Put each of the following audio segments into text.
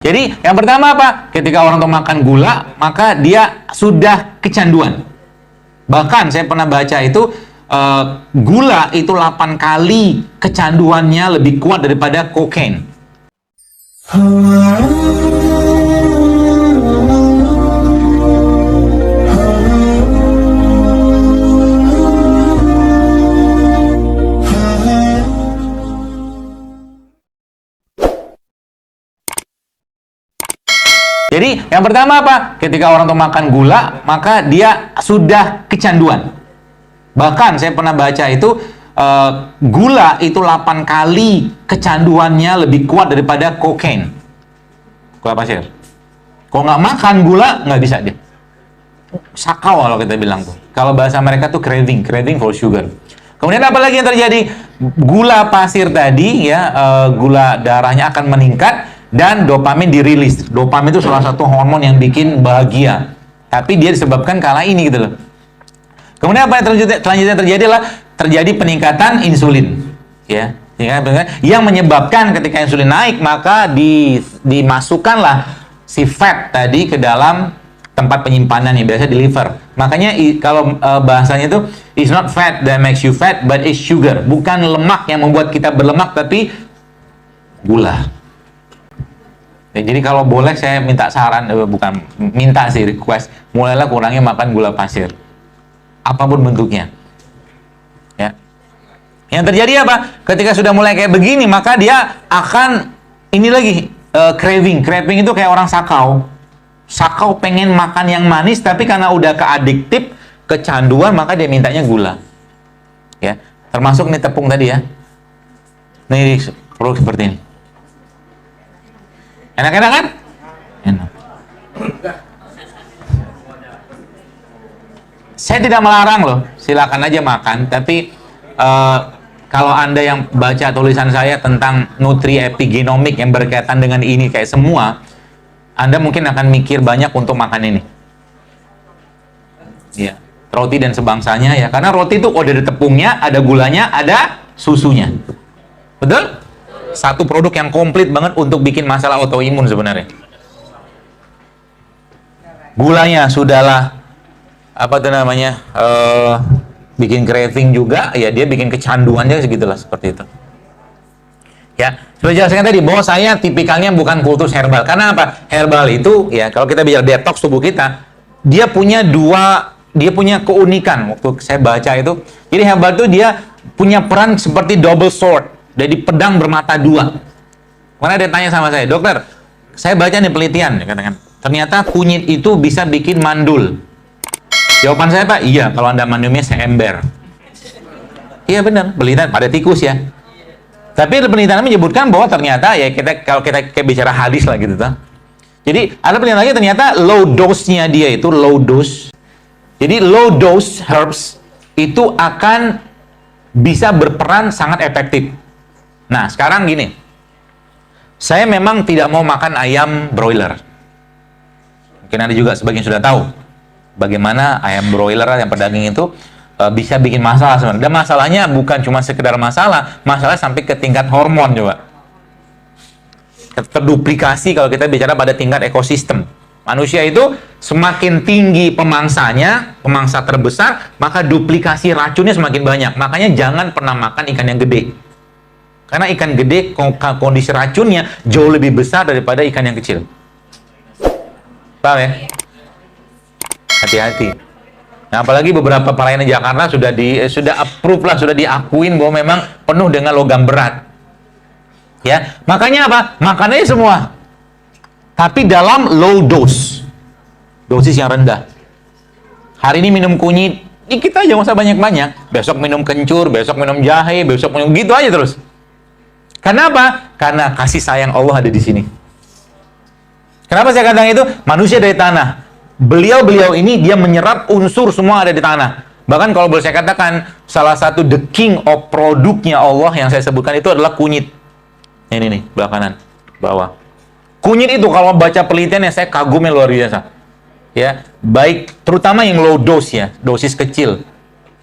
Jadi yang pertama apa? Ketika orang tuh makan gula, maka dia sudah kecanduan. Bahkan saya pernah baca itu gula itu 8 kali kecanduannya lebih kuat daripada kokain. Jadi yang pertama apa? Ketika orang tuh makan gula, maka dia sudah kecanduan. Bahkan saya pernah baca itu gula itu 8 kali kecanduannya lebih kuat daripada kokain. Gula pasir. Kalau nggak makan gula, nggak bisa dia. Sakau kalau kita bilang tuh. Kalau bahasa mereka tuh craving for sugar. Kemudian apa lagi yang terjadi? Gula pasir tadi ya, gula darahnya akan meningkat dan dopamin dirilis. Dopamin itu salah satu hormon yang bikin bahagia. Tapi dia disebabkan kala ini gitu loh. Kemudian apa yang selanjutnya terjadi adalah terjadi peningkatan insulin. Ya, yang menyebabkan ketika insulin naik maka dimasukkanlah si fat tadi ke dalam tempat penyimpanan yang biasa di liver. Makanya kalau bahasanya itu it's not fat that makes you fat but it's sugar. Bukan lemak yang membuat kita berlemak tapi gula. Ya, jadi kalau boleh saya minta saran, bukan minta sih, request, mulailah kurangi makan gula pasir. Apapun bentuknya. Ya. Yang terjadi apa? Ketika sudah mulai kayak begini, maka dia akan ini lagi craving. Craving itu kayak orang sakau. Sakau pengen makan yang manis, tapi karena udah keadiktif, kecanduan, maka dia mintanya gula. Ya, termasuk nih tepung tadi ya. Nih perlu seperti ini. Enak-enak kan? Enak. Saya tidak melarang loh, silakan aja makan. Tapi kalau Anda yang baca tulisan saya tentang nutri epigenomik yang berkaitan dengan ini kayak semua, Anda mungkin akan mikir banyak untuk makan ini. Ya, roti dan sebangsanya ya, karena roti itu udah ada tepungnya, ada gulanya, ada susunya. Betul? Satu produk yang komplit banget untuk bikin masalah autoimun sebenarnya. Gulanya sudahlah apa tuh namanya bikin craving juga, ya dia bikin kecanduannya segitulah seperti itu. Ya, sudah jelaskan tadi bahwa saya tipikalnya bukan kultus herbal. Karena apa? Herbal itu ya kalau kita bicara detox tubuh kita, dia punya keunikan waktu saya baca itu. Jadi herbal itu dia punya peran seperti double sword. Jadi pedang bermata dua. Karena dia tanya sama saya, dokter, saya baca nih penelitian, katakan, ternyata kunyit itu bisa bikin mandul. Jawaban saya Pak, iya, kalau Anda mandulnya seember. Iya benar, penelitian pada tikus ya. Tapi penelitian menyebutkan bahwa ternyata ya kalau kita bicara hadis lah gitu tuh. Jadi ada penelitian lagi ternyata low dose-nya dia itu low dose. Jadi low dose herbs itu akan bisa berperan sangat efektif. Nah, sekarang gini. Saya memang tidak mau makan ayam broiler. Mungkin Anda juga sebagian sudah tahu bagaimana ayam broiler yang pedaging itu bisa bikin masalah sebenarnya. Dan masalahnya bukan cuma sekedar masalah sampai ke tingkat hormon coba. Terduplikasi kalau kita bicara pada tingkat ekosistem. Manusia itu semakin tinggi pemangsa terbesar, maka duplikasi racunnya semakin banyak. Makanya jangan pernah makan ikan yang gede. Karena ikan gede, kondisi racunnya jauh lebih besar daripada ikan yang kecil. Paham ya? Hati-hati. Nah, apalagi beberapa pelayanan Jakarta sudah approve lah, sudah diakuin bahwa memang penuh dengan logam berat. Ya, makanya apa? Makan aja semua. Tapi dalam low dose. Dosis yang rendah. Hari ini minum kunyit, dikit aja, nggak usah banyak-banyak. Besok minum kencur, besok minum jahe, besok minum gitu aja terus. Karena apa? Karena kasih sayang Allah ada di sini. Kenapa saya katakan itu? Manusia dari tanah. Beliau ini dia menyerap unsur semua ada di tanah. Bahkan kalau boleh saya katakan, salah satu the king of produknya Allah yang saya sebutkan itu adalah kunyit. Ini nih, belah kanan, bawah. Kunyit itu kalau baca penelitiannya saya kagumnya luar biasa. Ya, baik terutama yang low dose ya, dosis kecil.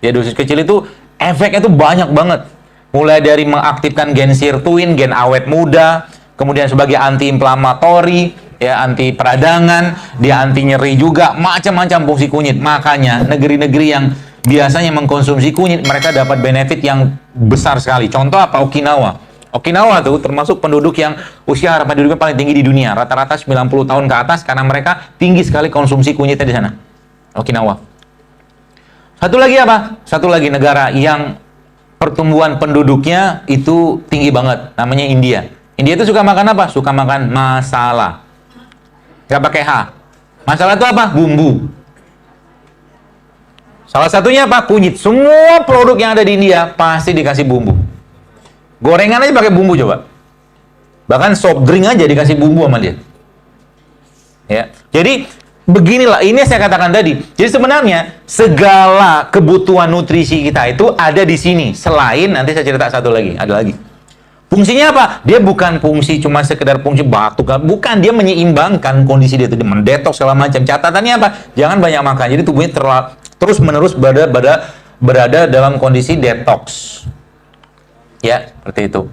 Ya, dosis kecil itu efeknya itu banyak banget. Mulai dari mengaktifkan gen sirtuin, gen awet muda, kemudian sebagai anti-inflamatori, ya, anti peradangan, dia anti nyeri juga, macam-macam fungsi kunyit. Makanya negeri-negeri yang biasanya mengkonsumsi kunyit, mereka dapat benefit yang besar sekali. Contoh apa? Okinawa. Okinawa tuh termasuk penduduk yang usia harapan hidupnya paling tinggi di dunia. Rata-rata 90 tahun ke atas karena mereka tinggi sekali konsumsi kunyitnya di sana. Okinawa. Satu lagi apa? Satu lagi negara yang pertumbuhan penduduknya itu tinggi banget. Namanya India. India itu suka makan apa? Suka makan masala. Gak pakai H. Masala itu apa? Bumbu. Salah satunya apa? Kunyit. Semua produk yang ada di India pasti dikasih bumbu. Gorengan aja pakai bumbu coba. Bahkan soft drink aja dikasih bumbu sama dia. Ya. Jadi beginilah, ini saya katakan tadi. Jadi sebenarnya segala kebutuhan nutrisi kita itu ada di sini. Selain, nanti saya cerita satu lagi, ada lagi. Fungsinya apa? Dia bukan fungsi cuma sekedar fungsi batuk, bukan, dia menyeimbangkan kondisi dia, mendetoks segala macam. Catatannya apa? Jangan banyak makan. Jadi tubuhnya terus-menerus berada dalam kondisi detox. Ya, seperti itu.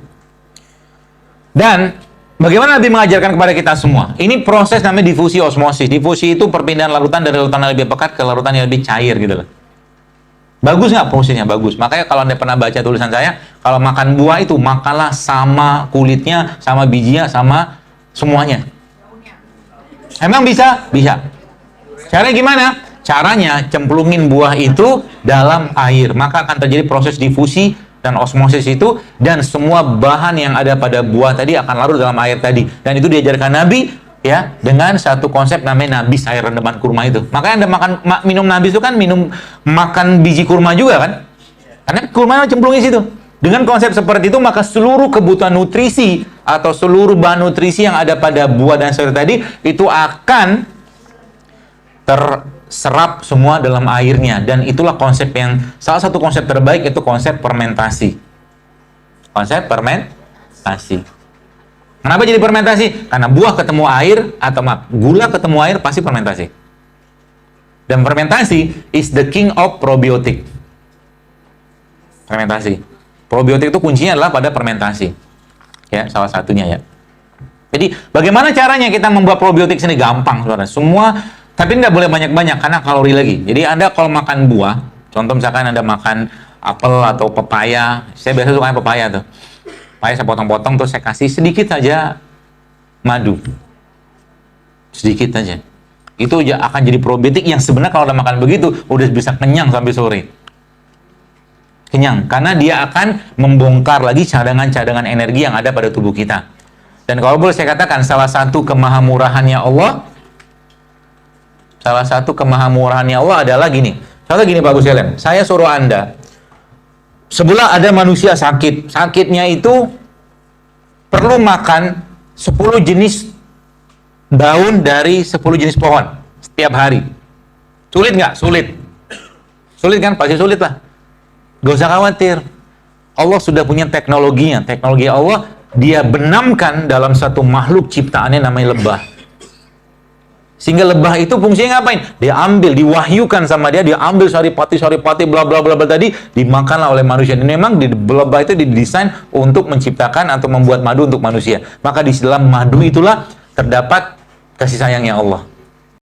Dan bagaimana Nabi mengajarkan kepada kita semua? Ini proses namanya difusi osmosis. Difusi itu perpindahan larutan dari larutan yang lebih pekat ke larutan yang lebih cair gitu loh. Bagus nggak prosesnya? Bagus. Makanya kalau Anda pernah baca tulisan saya, kalau makan buah itu makanlah sama kulitnya, sama bijinya, sama semuanya. Emang bisa? Bisa. Caranya gimana? Caranya cemplungin buah itu dalam air, maka akan terjadi proses difusi dan osmosis itu, dan semua bahan yang ada pada buah tadi akan larut dalam air tadi. Dan itu diajarkan Nabi, ya, dengan satu konsep namanya nabis, air rendaman kurma itu. Makanya Anda minum nabis itu kan makan biji kurma juga kan? Karena kurma cemplungin situ. Dengan konsep seperti itu, maka seluruh kebutuhan nutrisi atau seluruh bahan nutrisi yang ada pada buah dan sayur tadi itu akan terserap semua dalam airnya. Dan itulah konsep yang, salah satu konsep terbaik itu konsep fermentasi. Konsep fermentasi. Kenapa jadi fermentasi? Karena buah ketemu air, atau gula ketemu air, pasti fermentasi. Dan fermentasi is the king of probiotic. Fermentasi. Probiotik itu kuncinya adalah pada fermentasi. Ya, salah satunya ya. Jadi, bagaimana caranya kita membuat probiotik sini? Gampang, saudara. Semua, tapi nggak boleh banyak-banyak karena kalori lagi. Jadi, Anda kalau makan buah, contoh misalkan Anda makan apel atau pepaya, saya biasa suka pepaya tuh. Pepaya saya potong-potong, terus saya kasih sedikit saja madu. Sedikit saja. Itu akan jadi probiotik yang sebenarnya kalau Anda makan begitu, udah bisa kenyang sampai sore. Kenyang, karena dia akan membongkar lagi cadangan-cadangan energi yang ada pada tubuh kita. Dan kalau boleh saya katakan, salah satu kemahamurahannya Allah adalah gini. Contoh gini Pak Gus Helem, saya suruh Anda, sebelah ada manusia sakit. Sakitnya itu perlu makan 10 jenis daun dari 10 jenis pohon setiap hari. Sulit nggak? Sulit. Sulit kan? Pasti sulit lah. Gak usah khawatir. Allah sudah punya teknologinya. Teknologi Allah, dia benamkan dalam satu makhluk ciptaannya namanya lebah. Sehingga lebah itu fungsinya ngapain? Dia ambil, diwahyukan sama dia, dia ambil saripati, bla bla bla tadi, dimakanlah oleh manusia. Dan memang lebah itu didesain untuk menciptakan atau membuat madu untuk manusia. Maka di dalam madu itulah terdapat kasih sayangnya Allah.